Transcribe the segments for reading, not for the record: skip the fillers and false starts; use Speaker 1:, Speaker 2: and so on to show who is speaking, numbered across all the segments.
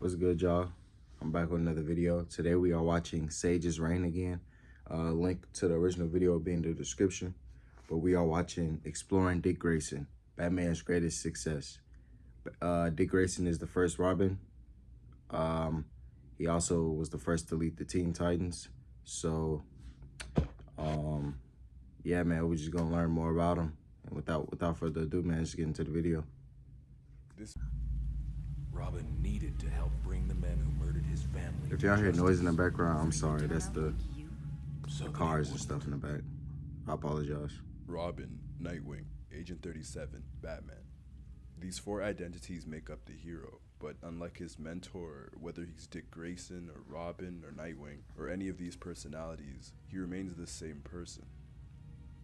Speaker 1: What's good, y'all? I'm back with another video. Today we are watching Sage's Reign again. Link to the original video will be in the description. But we are watching Exploring Dick Grayson, Batman's greatest success. Dick Grayson is the first Robin. He also was the first to lead the Teen Titans. So, yeah, man, we're just gonna learn more about him. And without further ado, man, let's get into the video.
Speaker 2: Robin needed to help bring the men who murdered his family.
Speaker 1: If y'all hear noise in the background, I'm sorry. That's the cars and stuff in the back. I apologize.
Speaker 3: Robin, Nightwing, Agent 37, Batman. These four identities make up the hero, but unlike his mentor, whether he's Dick Grayson or Robin or Nightwing or any of these personalities, he remains the same person.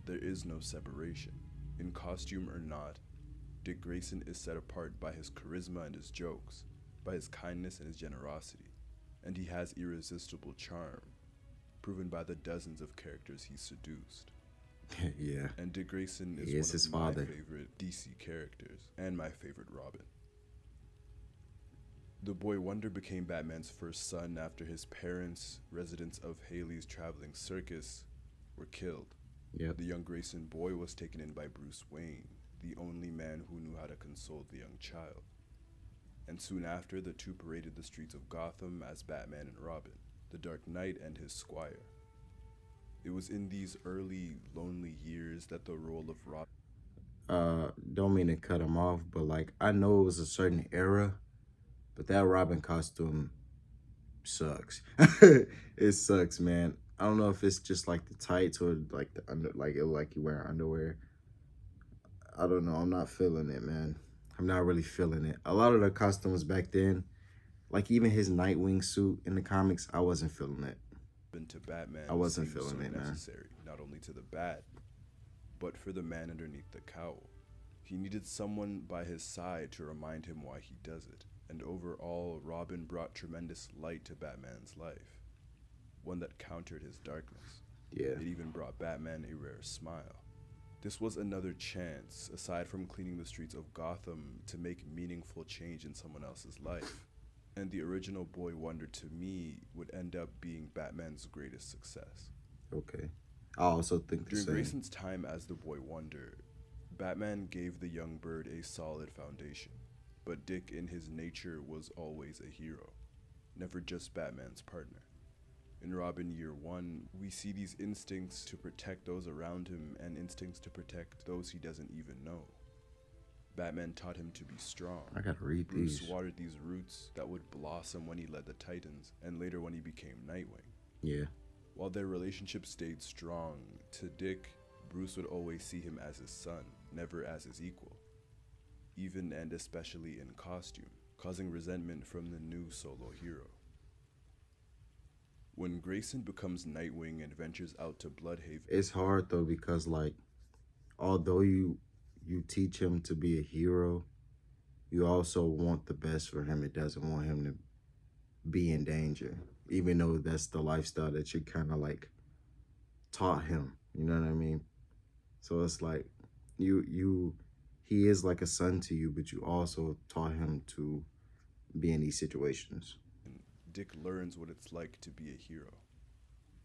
Speaker 3: There is no separation. In costume or not, Dick Grayson is set apart by his charisma and his jokes, by his kindness and his generosity, and he has irresistible charm, proven by the dozens of characters he's seduced.
Speaker 1: Yeah.
Speaker 3: And Dick Grayson is one of my favorite DC characters, and my favorite Robin. The boy Wonder became Batman's first son after his parents, residents of Haley's traveling circus, were killed.
Speaker 1: Yep.
Speaker 3: The young Grayson boy was taken in by Bruce Wayne, the only man who knew how to console the young child. And soon after, the two paraded the streets of Gotham as Batman and Robin, the Dark Knight and his squire. It was in these early, lonely years that the role of Robin...
Speaker 1: Don't mean to cut him off, but like, I know it was a certain era, but that Robin costume sucks. It sucks, man. I don't know if it's just like the tights or like the under, like you wearing underwear. I don't know. I'm not feeling it, man. I'm not really feeling it. A lot of the costumes back then, like even his Nightwing suit in the comics, I wasn't feeling it.
Speaker 3: To Batman,
Speaker 1: I wasn't feeling it, man.
Speaker 3: Necessary, not only to the Bat, but for the man underneath the cowl. He needed someone by his side to remind him why he does it. And overall, Robin brought tremendous light to Batman's life, one that countered his darkness.
Speaker 1: Yeah.
Speaker 3: It even brought Batman a rare smile. This was another chance, aside from cleaning the streets of Gotham, to make meaningful change in someone else's life. And the original Boy Wonder, to me, would end up being Batman's greatest success.
Speaker 1: Okay. I also think the
Speaker 3: During
Speaker 1: same.
Speaker 3: Grayson's time as the Boy Wonder, Batman gave the young bird a solid foundation. But Dick, in his nature, was always a hero, never just Batman's partner. In Robin Year One, we see these instincts to protect those around him and instincts to protect those he doesn't even know. Batman taught him to be strong.
Speaker 1: I gotta read
Speaker 3: Bruce
Speaker 1: these.
Speaker 3: watered these roots that would blossom when he led the Titans, and later when he became Nightwing.
Speaker 1: Yeah.
Speaker 3: While their relationship stayed strong, to Dick, Bruce would always see him as his son, never as his equal, even and especially in costume, causing resentment from the new solo hero. When Grayson becomes Nightwing and ventures out to Bloodhaven...
Speaker 1: It's hard though, because like, although you teach him to be a hero, you also want the best for him. It doesn't want him to be in danger, even though that's the lifestyle that you kind of like taught him. You know what I mean? So it's like he is like a son to you, but you also taught him to be in these situations.
Speaker 3: Dick learns what it's like to be a hero.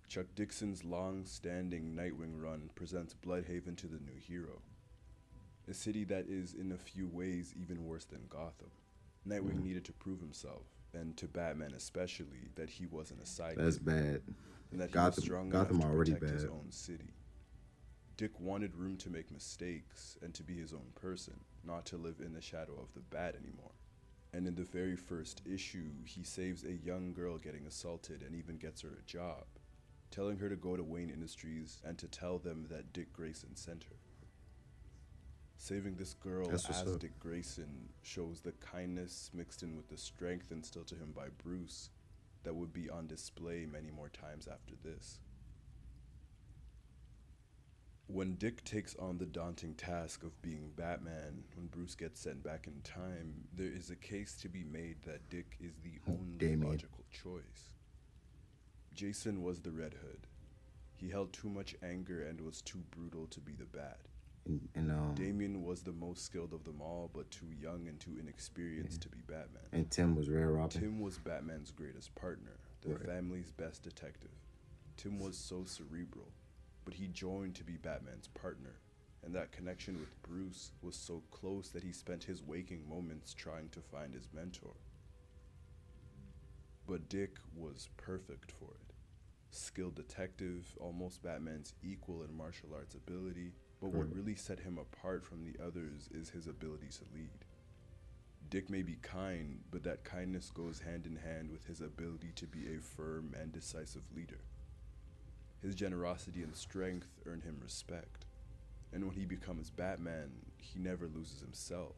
Speaker 3: Chuck Dixon's long-standing Nightwing run presents Bloodhaven to the new hero, a city that is in a few ways even worse than Gotham. Nightwing needed to prove himself, and to Batman especially, that he wasn't a sidekick.
Speaker 1: That's bad.
Speaker 3: And that he was strong enough to
Speaker 1: already
Speaker 3: protect his
Speaker 1: bad.
Speaker 3: own city. Dick wanted room to make mistakes and to be his own person, not to live in the shadow of the Bat anymore. And in the very first issue, he saves a young girl getting assaulted and even gets her a job, telling her to go to Wayne Industries and to tell them that Dick Grayson sent her. Saving this girl as Dick Grayson shows the kindness mixed in with the strength instilled to him by Bruce that would be on display many more times after this. When Dick takes on the daunting task of being Batman, when Bruce gets sent back in time, there is a case to be made that Dick is the only logical choice. Jason was the Red Hood. He held too much anger and was too brutal to be the Bat.
Speaker 1: And
Speaker 3: Damian was the most skilled of them all, but too young and too inexperienced to be Batman.
Speaker 1: and Tim was Red Robin.
Speaker 3: Tim was Batman's greatest partner, the
Speaker 1: Right.
Speaker 3: family's best detective. Tim was so cerebral, but he joined to be Batman's partner, and that connection with Bruce was so close that he spent his waking moments trying to find his mentor. But Dick was perfect for it. Skilled detective, almost Batman's equal in martial arts ability, but what really set him apart from the others is his ability to lead. Dick may be kind, but that kindness goes hand in hand with his ability to be a firm and decisive leader. His generosity and strength earn him respect, and when he becomes Batman, he never loses himself.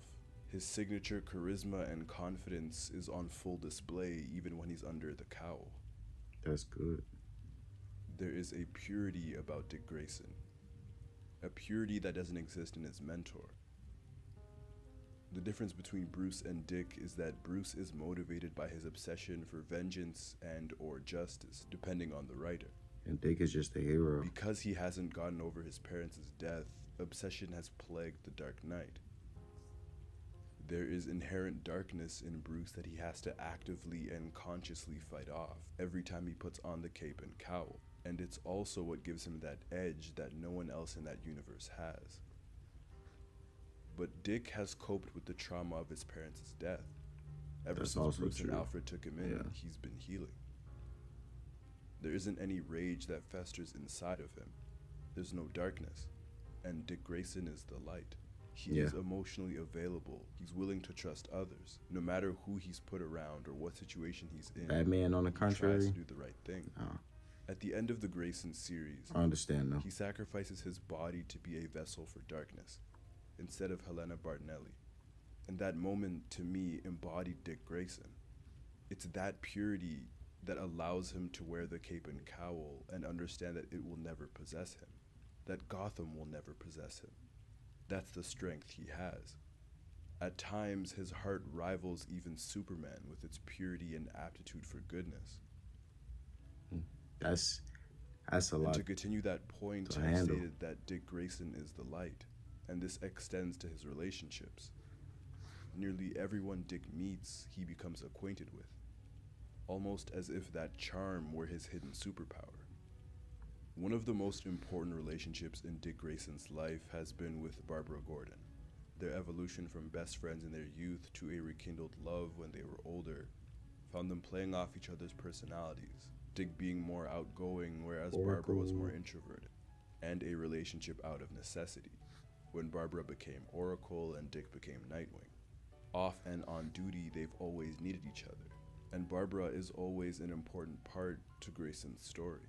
Speaker 3: His signature charisma and confidence is on full display even when he's under the cowl.
Speaker 1: That's good.
Speaker 3: There is a purity about Dick Grayson, a purity that doesn't exist in his mentor. The difference between Bruce and Dick is that Bruce is motivated by his obsession for vengeance and or justice, depending on the writer.
Speaker 1: And Dick is just a hero.
Speaker 3: Because he hasn't gotten over his parents' death, obsession has plagued the Dark Knight. There is inherent darkness in Bruce that he has to actively and consciously fight off every time he puts on the cape and cowl, and it's also what gives him that edge that no one else in that universe has. But Dick has coped with the trauma of his parents' death. Ever
Speaker 1: That's
Speaker 3: since
Speaker 1: also
Speaker 3: Bruce and
Speaker 1: true.
Speaker 3: Alfred took him in,
Speaker 1: Yeah.
Speaker 3: he's been healing. There isn't any rage that festers inside of him. There's no darkness, and Dick Grayson is the light. He is emotionally available. He's willing to trust others, no matter who he's put around or what situation he's in.
Speaker 1: Batman, on the
Speaker 3: He tries
Speaker 1: contrary,
Speaker 3: to do the right thing. At the end of the Grayson series,
Speaker 1: I understand though.
Speaker 3: he sacrifices his body to be a vessel for darkness, instead of Helena Bartonelli. And that moment, to me, embodied Dick Grayson. It's that purity that allows him to wear the cape and cowl and understand that it will never possess him, that Gotham will never possess him. That's the strength he has. At times, his heart rivals even Superman with its purity and aptitude for goodness.
Speaker 1: That's a
Speaker 3: And
Speaker 1: lot.
Speaker 3: to continue that point,
Speaker 1: to
Speaker 3: I
Speaker 1: handle.
Speaker 3: stated that Dick Grayson is the light, and this extends to his relationships. Nearly everyone Dick meets, he becomes acquainted with, almost as if that charm were his hidden superpower. One of the most important relationships in Dick Grayson's life has been with Barbara Gordon. Their evolution from best friends in their youth to a rekindled love when they were older found them playing off each other's personalities, Dick being more outgoing whereas Barbara was more introverted, and a relationship out of necessity, when Barbara became Oracle and Dick became Nightwing. Off and on duty, they've always needed each other, and Barbara is always an important part to Grayson's story.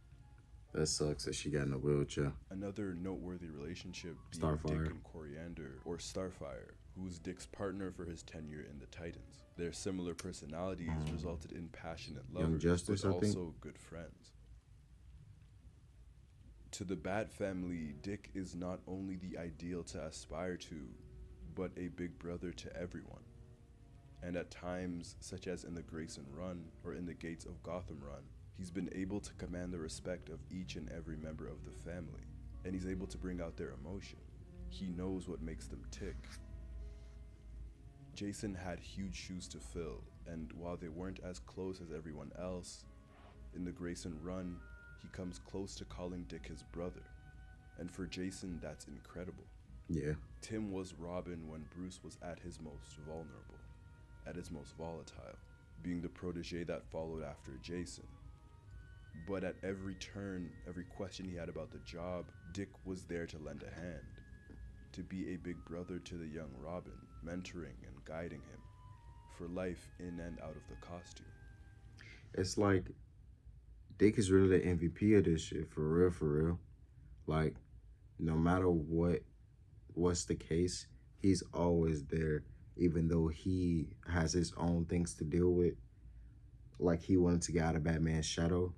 Speaker 1: That sucks that she got in a wheelchair.
Speaker 3: Another noteworthy relationship being
Speaker 1: Starfire.
Speaker 3: Dick and Coriander, or Starfire, who was Dick's partner for his tenure in the Titans. Their similar personalities resulted in passionate
Speaker 1: Young
Speaker 3: lovers,
Speaker 1: Justice,
Speaker 3: but
Speaker 1: I think.
Speaker 3: also good friends. To the Bat family, Dick is not only the ideal to aspire to, but a big brother to everyone. And at times, such as in the Grayson run or in the Gates of Gotham run, he's been able to command the respect of each and every member of the family, and he's able to bring out their emotion. He knows what makes them tick. Jason had huge shoes to fill, and while they weren't as close as everyone else, in the Grayson run, he comes close to calling Dick his brother. And for Jason, that's incredible.
Speaker 1: Yeah.
Speaker 3: Tim was Robin when Bruce was at his most vulnerable, at his most volatile, being the protege that followed after Jason. But at every turn, every question he had about the job, Dick was there to lend a hand, to be a big brother to the young Robin, mentoring and guiding him for life in and out of the costume.
Speaker 1: It's like Dick is really the MVP of this shit, for real, for real. Like, no matter what's the case, he's always there, even though he has his own things to deal with. Like, he wanted to get out of Batman's shadow,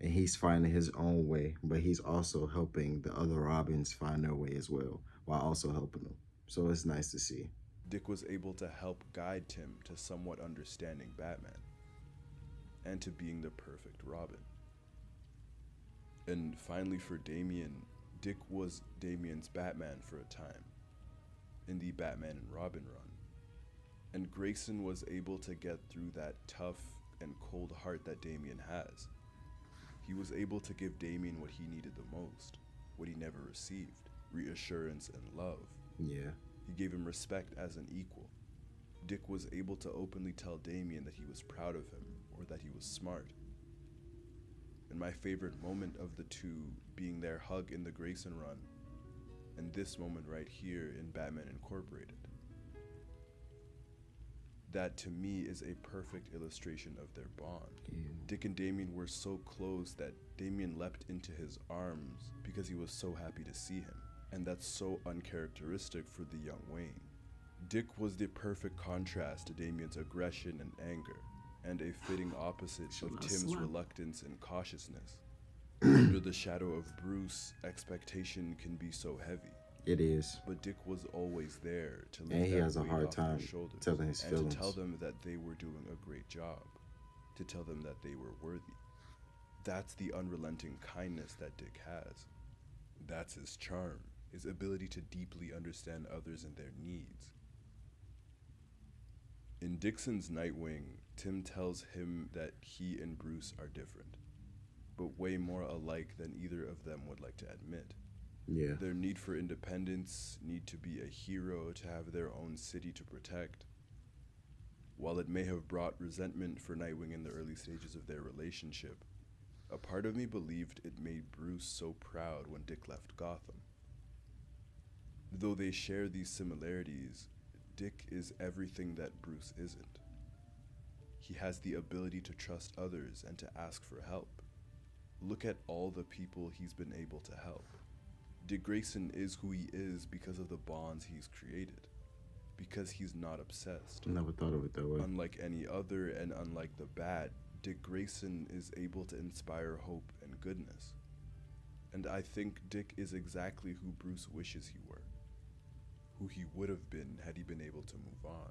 Speaker 1: and he's finding his own way, but he's also helping the other Robins find their way as well, while also helping them. So it's nice to see.
Speaker 3: Dick was able to help guide Tim to somewhat understanding Batman, and to being the perfect Robin. And finally for Damian, Dick was Damian's Batman for a time, in the Batman and Robin run. And Grayson was able to get through that tough and cold heart that Damian has. He was able to give Damian what he needed the most, what he never received, reassurance and love.
Speaker 1: Yeah.
Speaker 3: He gave him respect as an equal. Dick was able to openly tell Damian that he was proud of him, or that he was smart. And my favorite moment of the two being their hug in the Grayson run, and this moment right here in Batman Incorporated. That to me is a perfect illustration of their bond.
Speaker 1: Yeah.
Speaker 3: Dick and Damian were so close that Damian leapt into his arms because he was so happy to see him. And that's so uncharacteristic for the young Wayne. Dick was the perfect contrast to Damian's aggression and anger, and a fitting opposite of Tim's reluctance and cautiousness. Under the shadow of Bruce, expectation can be so heavy.
Speaker 1: It is.
Speaker 3: But Dick was always there to lift
Speaker 1: And he
Speaker 3: that
Speaker 1: has a
Speaker 3: weight
Speaker 1: hard
Speaker 3: off their
Speaker 1: time
Speaker 3: shoulders,
Speaker 1: telling his
Speaker 3: and
Speaker 1: feelings.
Speaker 3: to tell them that they were doing a great job, to tell them that they were worthy. That's the unrelenting kindness that Dick has. That's his charm, his ability to deeply understand others and their needs. In Dixon's Nightwing, Tim tells him that he and Bruce are different, but way more alike than either of them would like to admit.
Speaker 1: Yeah.
Speaker 3: Their need for independence, need to be a hero, to have their own city to protect. While it may have brought resentment for Nightwing in the early stages of their relationship, a part of me believed it made Bruce so proud when Dick left Gotham. Though they share these similarities, Dick is everything that Bruce isn't. He has the ability to trust others and to ask for help. Look at all the people he's been able to help. Dick Grayson is who he is because of the bonds he's created, because he's not obsessed.
Speaker 1: Never thought of it that way.
Speaker 3: Unlike any other and unlike the Bat, Dick Grayson is able to inspire hope and goodness. And I think Dick is exactly who Bruce wishes he were, who he would have been had he been able to move on.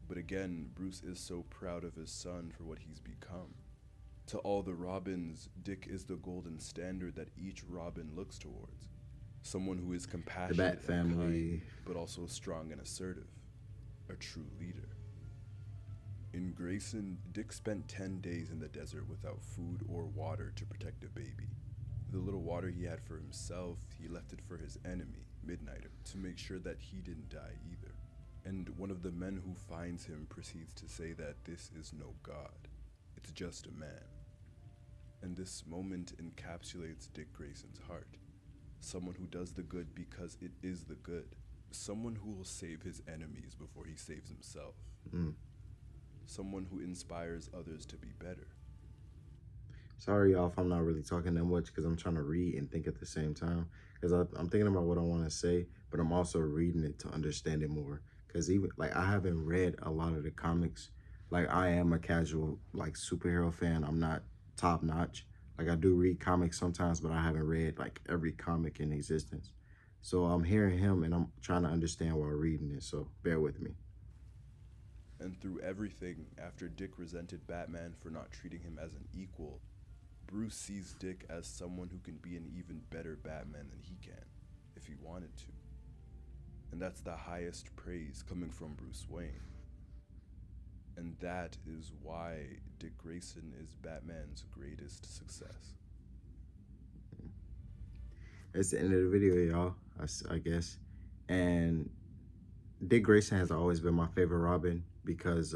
Speaker 3: But again, Bruce is so proud of his son for what he's become. To all the Robins, Dick is the golden standard that each Robin looks towards. Someone who is compassionate
Speaker 1: The Bat
Speaker 3: and
Speaker 1: family.
Speaker 3: kind, but also strong and assertive. A true leader. In Grayson, Dick spent 10 days in the desert without food or water to protect a baby. The little water he had for himself, he left it for his enemy, Midnighter, to make sure that he didn't die either. And one of the men who finds him proceeds to say that this is no god, it's just a man. And this moment encapsulates Dick Grayson's heart. Someone who does the good because it is the good. Someone who will save his enemies before he saves himself. Someone who inspires others to be better.
Speaker 1: Sorry, y'all, if I'm not really talking that much because I'm trying to read and think at the same time. Because I'm thinking about what I want to say, but I'm also reading it to understand it more. Because even, like, I haven't read a lot of the comics. Like, I am a casual, like, superhero fan. I'm not top notch. Like, I do read comics sometimes, but I haven't read, like, every comic in existence. So I'm hearing him, and I'm trying to understand while reading it. So bear with me.
Speaker 3: And through everything, after Dick resented Batman for not treating him as an equal, Bruce sees Dick as someone who can be an even better Batman than he can, if he wanted to. And that's the highest praise coming from Bruce Wayne. And that is why Dick Grayson is Batman's greatest success.
Speaker 1: It's the end of the video, y'all, I guess. And Dick Grayson has always been my favorite Robin because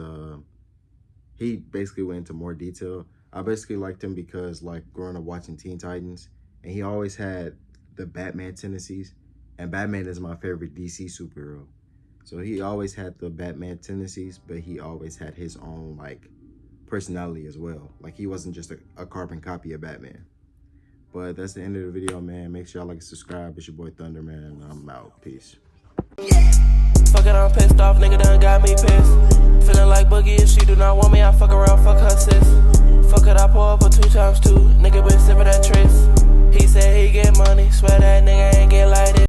Speaker 1: he basically went into more detail. I basically liked him because, like, growing up watching Teen Titans, and he always had the Batman tendencies, and Batman is my favorite DC superhero. So he always had the Batman tendencies, but he always had his own, like, personality as well. Like, he wasn't just a carbon copy of Batman. But that's the end of the video, man. Make sure y'all like and subscribe. It's your boy Thunder, man. I'm out. Peace.
Speaker 4: Fuck it, I'm pissed off, nigga done got me pissed. Feeling like Boogie, if she do not want me, I fuck around.